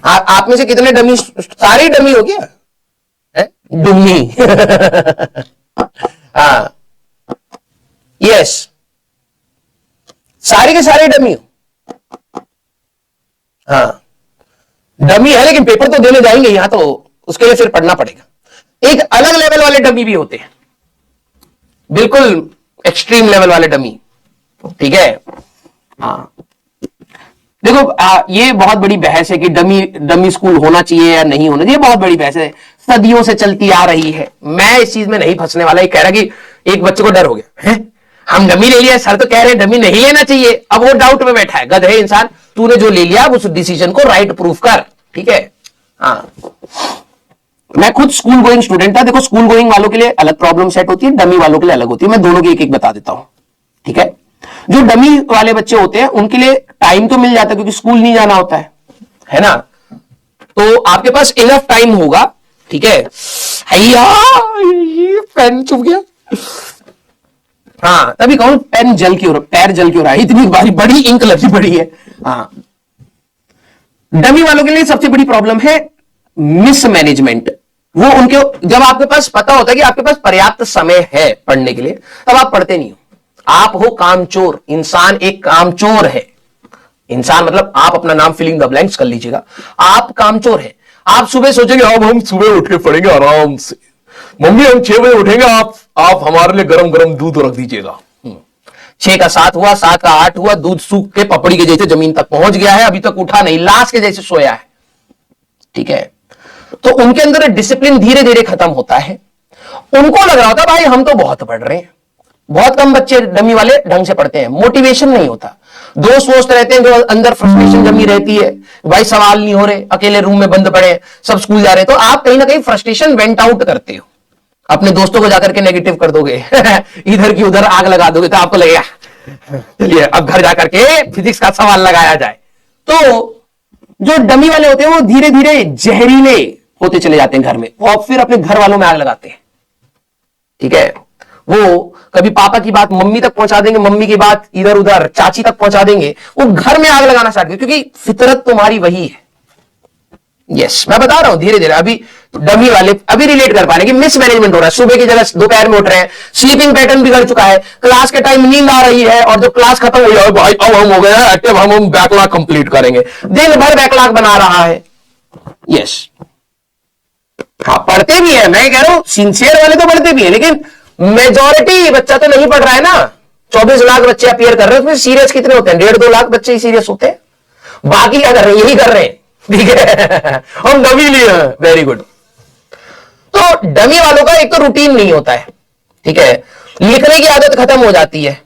आप में से कितने डमी, सारे डमी हो क्या? डुम्मी। हाँ, यस, सारे के सारे डमी हो। हाँ, डमी है लेकिन पेपर तो देने जाएंगे यहां, तो उसके लिए फिर पढ़ना पड़ेगा। एक अलग लेवल वाले डमी भी होते हैं, बिल्कुल एक्सट्रीम लेवल वाले डमी, ठीक है। हाँ, देखो ये बहुत बड़ी बहस है कि डमी स्कूल होना चाहिए या नहीं होना चाहिए, बहुत बड़ी बहस है, सदियों से चलती आ रही है। मैं इस चीज में नहीं फंसने वाला। ये कह रहा कि एक बच्चे को डर हो गया है, हम डमी ले लिया, सर तो कह रहे हैं डमी नहीं लेना चाहिए। अब वो डाउट में बैठा है, गधे इंसान, तूने जो ले लिया उस डिसीजन को राइट प्रूफ कर, ठीक है। हाँ, मैं खुद स्कूल गोइंग स्टूडेंट था। देखो, स्कूल गोइंग वालों के लिए अलग प्रॉब्लम सेट होती है, डमी वालों के लिए अलग होती है। मैं दोनों की एक एक बता देता हूं, ठीक है। जो डमी वाले बच्चे होते हैं उनके लिए टाइम तो मिल जाता है क्योंकि स्कूल नहीं जाना होता है ना, तो आपके पास इनफ टाइम होगा, ठीक है। पेन चुप गया। हाँ, तभी कहूं पेन जल क्यों, पैर जल क्यों रहा है, इतनी बारी बड़ी इंक लगी पड़ी है। हाँ, डमी वालों के लिए सबसे बड़ी प्रॉब्लम है मिसमैनेजमेंट। वो उनके, जब आपके पास पता होता है कि आपके पास पर्याप्त समय है पढ़ने के लिए, तब आप पढ़ते नहीं हो। आप हो कामचोर। इंसान एक कामचोर है। इंसान मतलब आप अपना नाम फिलिंग द ब्लैंक्स कर लीजिएगा, आप कामचोर है। आप सुबह सोचेंगे अब हम सुबह उठ के पढ़ेंगे आराम से, मम्मी हम 6 बजे उठेंगे, आप हमारे लिए गरम गरम दूध रख दीजिएगा। 6 का 7 हुआ, 7 का 8 हुआ, दूध सूख के पपड़ी के जैसे जमीन तक पहुंच गया है, अभी तक उठा नहीं, लाश के जैसे सोया है, ठीक है। तो उनके अंदर डिसिप्लिन धीरे धीरे खत्म होता है। उनको लग रहा होता भाई हम तो बहुत पढ़ रहे हैं। बहुत कम बच्चे डमी वाले ढंग से पढ़ते हैं, मोटिवेशन नहीं होता। दोस्त वोस्त रहते हैं जो अंदर फ्रस्ट्रेशन जमी रहती है, भाई सवाल नहीं हो रहे, अकेले रूम में बंद पड़े, सब स्कूल जा रहे हैं, तो आप कहीं ना कहीं फ्रस्ट्रेशन वेंट आउट करते हो, अपने दोस्तों को जाकर के नेगेटिव कर दोगे। इधर की उधर आग लगा दोगे, तो आपको लगेगा चलिए अब घर जाकर के फिजिक्स का सवाल लगाया जाए। तो जो डमी वाले होते हैं वो धीरे धीरे जहरीले होते चले जाते हैं घर में, और फिर अपने घर वालों में आग लगाते हैं, ठीक है। वो कभी पापा की बात मम्मी तक पहुंचा देंगे, मम्मी की बात इधर उधर चाची तक पहुंचा देंगे, वो घर में आग लगाना स्टार्ट कर, क्योंकि फितरत तुम्हारी वही है। यस, मैं बता रहा हूं धीरे धीरे। अभी डमी वाले अभी रिलेट कर पा रहे हैं कि मिसमैनेजमेंट हो रहा है, सुबह की जगह दोपहर में उठ रहे हैं, स्लीपिंग पैटर्न बिगड़ चुका है, क्लास के टाइम नींद आ रही है, और जब क्लास खत्म हुई है भाई अब हम हो गए हैं एक्टिव, हम बैकलॉग कंप्लीट करेंगे, दिन भर बैकलॉग बना रहा है। यस, हाँ पढ़ते भी है, मैं कह रहा हूं सिंसियर वाले तो पढ़ते भी है, लेकिन मेजॉरिटी बच्चा तो नहीं पढ़ रहा है ना। 24 लाख बच्चे अपीयर कर रहे हैं, उसमें सीरियस कितने होते हैं? 1.5-2 लाख बच्चे ही सीरियस होते हैं, बाकी क्या कर रहे हैं? यही कर रहे हैं, ठीक है। हम डमी लिए हैं, वेरी गुड। तो डमी वालों का एक तो रूटीन नहीं होता है, ठीक है, लिखने की आदत खत्म हो जाती है।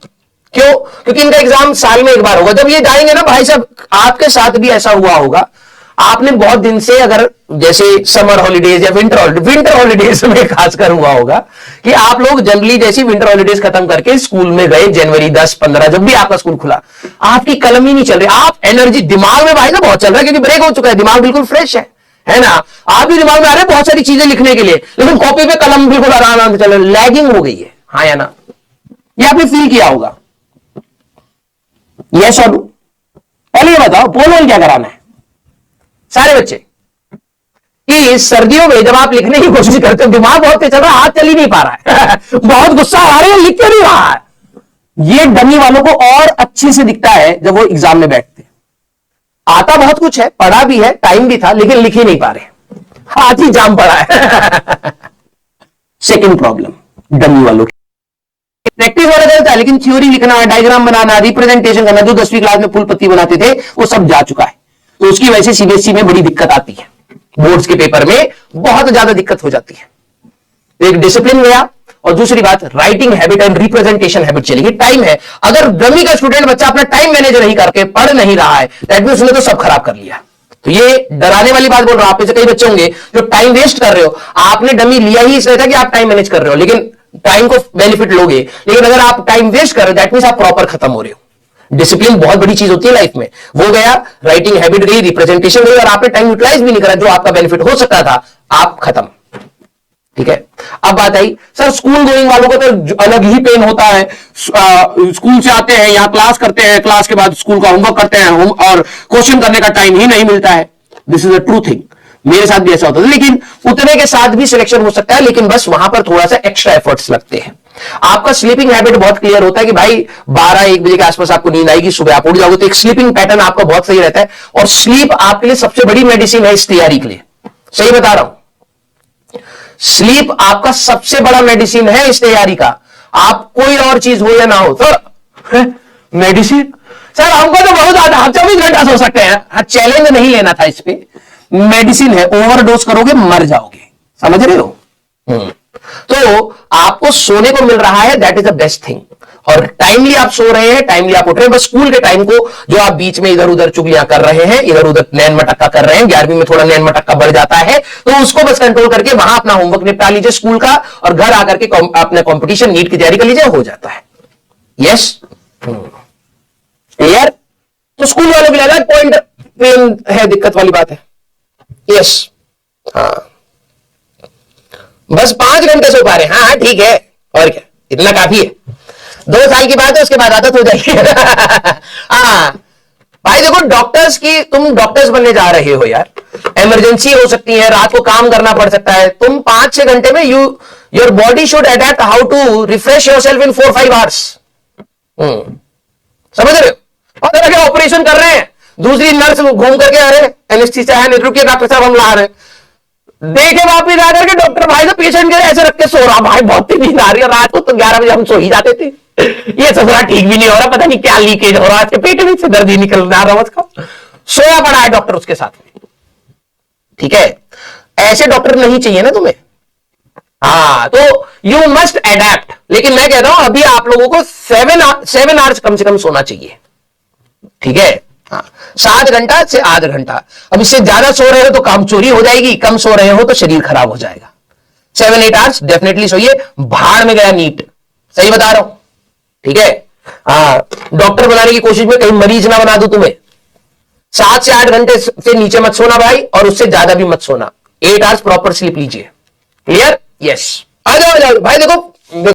क्यों? क्योंकि इनका एग्जाम साल में एक बार होगा। जब ये जाएंगे ना भाई साहब, आपके साथ भी ऐसा हुआ होगा, आपने बहुत दिन से, अगर जैसे समर हॉलीडेज या विंटर हॉलीडेज में खासकर हुआ होगा कि आप लोग जनरली जैसी विंटर हॉलीडेज खत्म करके स्कूल में गए, जनवरी 10-15 जब भी आपका स्कूल खुला, आपकी कलम ही नहीं चल रही, आप एनर्जी दिमाग में भाई ना बहुत चल रहा है क्योंकि ब्रेक हो चुका है, दिमाग बिल्कुल फ्रेश है ना, आप भी दिमाग में आ रहे हैं बहुत सारी चीजें लिखने के लिए, लेकिन कॉपी पे कलम बिल्कुल आराम से चल रहा है, लैगिंग हो गई है, हाँ या ना? ये आपने फील किया होगा? यस और नो? पहले ये बताओ पोल क्या कराना है सारे बच्चे कि सर्दियों में जब आप लिखने की कोशिश करते हो, दिमाग बहुत तेज चल रहा है, हाथ चल ही नहीं पा रहा है, बहुत गुस्सा आ रहा है, लिख क्यों नहीं रहा है? ये डमी वालों को और अच्छे से दिखता है जब वो एग्जाम में बैठते हैं। आता बहुत कुछ है, पढ़ा भी है, टाइम भी था, लेकिन लिख ही नहीं पा रहे, हाथ ही जाम पड़ा है। सेकेंड प्रॉब्लम डमी वालों की, प्रैक्टिस वाला चलता है, लेकिन थ्योरी लिखना, डायग्राम बनाना, रिप्रेजेंटेशन करना, जो 10वीं क्लास में फूल पत्ती बनाते थे वो सब जा चुका है। तो उसकी वजह से सीबीएसई में बड़ी दिक्कत आती है, बोर्ड्स के पेपर में बहुत ज्यादा दिक्कत हो जाती है। तो एक डिसिप्लिन गया, और दूसरी बात writing habit and representation habit चलेगी। टाइम है, अगर डमी का स्टूडेंट बच्चा अपना टाइम मैनेज नहीं करके पढ़ नहीं रहा है, दैट मींस उसने तो सब खराब कर लिया। तो ये डराने वाली बात बोल रहा हूं, आप में से कई बच्चे होंगे जो टाइम वेस्ट कर रहे हो। आपने डमी लिया ही इसलिए था कि आप टाइम मैनेज कर रहे हो, लेकिन टाइम को बेनिफिट लोगे, लेकिन अगर आप टाइम वेस्ट कर रहे हो दैट मींस आप प्रॉपर खत्म हो रहे हो। डिसिप्लिन बहुत बड़ी चीज होती है लाइफ में, वो गया, राइटिंग हैबिट गई, रिप्रेजेंटेशन गई, और आपने टाइम यूटिलाइज भी नहीं करा जो आपका बेनिफिट हो सकता था, आप खत्म, ठीक है। अब बात आई सर स्कूल गोइंग वालों को तो अलग ही पेन होता है, स्कूल से आते हैं, यहां क्लास करते हैं, क्लास के बाद स्कूल का होमवर्क करते हैं, और क्वेश्चन करने का टाइम ही नहीं मिलता है। This is a true thing, मेरे साथ भी ऐसा होता था, लेकिन उतने के साथ भी सिलेक्शन हो सकता है, लेकिन बस वहां पर थोड़ा सा एक्स्ट्रा एफर्ट्स लगते हैं। आपका स्लीपिंग हैबिट बहुत क्लियर होता है कि भाई 12-1 बजे के आसपास आपको नींद आएगी, सुबह आप उठ जाओगे, तो एक स्लीपिंग पैटर्न आपका बहुत सही रहता है। और स्लीप आपके लिए सबसे बड़ी मेडिसिन है इस तैयारी के लिए, सही बता रहा हूं, स्लीप आपका सबसे बड़ा मेडिसिन है इस तैयारी का। आप कोई और चीज हो या ना हो, सर मेडिसिन, सर हमको तो बहुत ज्यादा, हम 24 घंटा सो सकते हैं। चैलेंज नहीं लेना था इस पे, मेडिसिन है, ओवरडोज करोगे मर जाओगे, समझ रहे हो। तो आपको सोने को मिल रहा है, that is the best thing. और टाइमली आप सो रहे हैं, टाइमली आप उठ रहे हैं। बस स्कूल के टाइम को जो आप बीच में इधर उधर चुगलियां कर रहे हैं, इधर उधर नैन मटक्का कर रहे हैं, 11वीं में थोड़ा नैन मटक्का बढ़ जाता है, तो उसको बस कंट्रोल करके वहां अपना होमवर्क निपटा लीजिए स्कूल का, और घर आकर के अपने कंपटीशन नीट की तैयारी कर लीजिए, हो जाता है। Yes, clear. तो स्कूल वालों के लिए पॉइंट है, दिक्कत वाली बात है। यस, हाँ, बस 5 घंटे सो पा रहे हैं, हाँ ठीक है, और क्या, इतना काफी है। 2 साल की बात है, उसके बाद आदत हो जाएगी। हाँ भाई देखो, डॉक्टर्स की, तुम डॉक्टर्स बनने जा रहे हो यार, इमरजेंसी हो सकती है, रात को काम करना पड़ सकता है, तुम 5-6 घंटे में your body should adapt how to refresh yourself in 4-5 hours. समझ रहे हो। और अगर ऑपरेशन कर रहे हैं, दूसरी नर्स घूम करके, अरे एनेस्थीसिया है, रुकिए डॉक्टर साहब हम ला रहे हैं, देखे वापिस आकर के डॉक्टर भाई तो पेशेंट के ऐसे रख के सो रहा, भाई बहुत ही नींद आ रही है, रात को तो 11 बजे हम सो ही जाते थे, ये ससुरा ठीक भी नहीं हो रहा, पता नहीं क्या लीकेज हो रहा है, पेट में से दर्द ही निकल रहा है, सोया पड़ा है डॉक्टर उसके साथ में। ठीक है, ऐसे डॉक्टर नहीं चाहिए ना तुम्हें। हाँ, तो यू मस्ट एडेप्ट। लेकिन मैं कह रहा हूं अभी आप लोगों को 7 आवर्स कम से कम सोना चाहिए। ठीक है, हाँ, 7 घंटा से 8 घंटा। अब इससे ज्यादा सो रहे हो तो काम चोरी हो जाएगी, कम सो रहे हो तो शरीर खराब हो जाएगा। 7-8 आवर्स डेफिनेटली सोइए। भाड़ में गया नीट, सही बता रहा हूं। ठीक है, हाँ, डॉक्टर बनाने की कोशिश में कहीं मरीज ना बना दूं तुम्हें। 7 से 8 घंटे से नीचे मत सोना भाई, और उससे ज्यादा भी मत सोना। 8 आवर्स प्रॉपर स्लीप लीजिए। क्लियर। यस, आ जाओ भाई। देखो